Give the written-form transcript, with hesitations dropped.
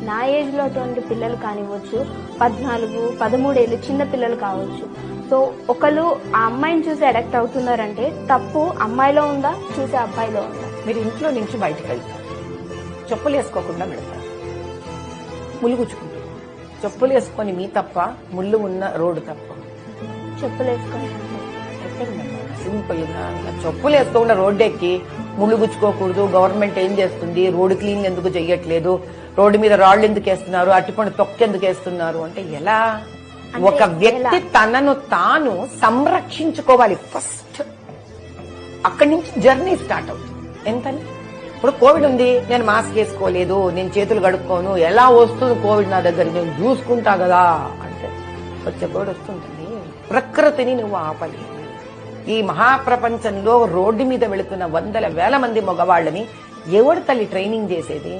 నా ఏజ్ లో అటువంటి పిల్లలు కానివ్వచ్చు, 14, 13 ఏళ్ళు చిన్న పిల్లలు కావచ్చు. సో ఒకళ్ళు ఆ అమ్మాయిని చూసి అడాక్ట్ అవుతున్నారంటే తప్పు అమ్మాయిలో ఉందా, చూసే అబ్బాయిలో ఉందా? మీరు ఇంట్లో నుంచి బయటకు వెళ్తారు, చెప్పులు వేసుకోకుండా వెళ్తారు, ముళ్ళు గుచ్చుకుంటారు. చెప్పులు వేసుకొని మీ తప్ప, ముళ్ళు ఉన్న రోడ్డు తప్ప? చెప్పులు వేసుకొని సింపుల్ గా చెప్పులు వేసుకోకుండా రోడ్డు ఎక్కి ముళ్ళు గుచ్చుకోకూడదు, గవర్నమెంట్ ఏం చేస్తుంది, రోడ్డు క్లీన్ ఎందుకు చెయ్యట్లేదు, రోడ్డు మీద రాళ్లు ఎందుకు వేస్తున్నారు, అట్టిపండు తొక్క ఎందుకు వేస్తున్నారు అంటే ఎలా? ఒక వ్యక్తి తనను తాను సంరక్షించుకోవాలి ఫస్ట్. అక్కడి నుంచి జర్నీ స్టార్ట్ అవుతుంది. ఎంతని ఇప్పుడు కోవిడ్ ఉంది, నేను మాస్క్ వేసుకోలేదు, నేను చేతులు కడుక్కోను, ఎలా వస్తుంది కోవిడ్ నా దగ్గర, నేను చూసుకుంటా కదా అంటే వచ్చే కోవిడ్ వస్తుంటుంది. ప్రకృతిని నువ్వు ఆపలేవు. ఈ మహాప్రపంచంలో రోడ్డు మీద వెళుతున్న 100,000 మంది మగవాళ్ళని ఎవడు తల్లి ట్రైనింగ్ చేసేది?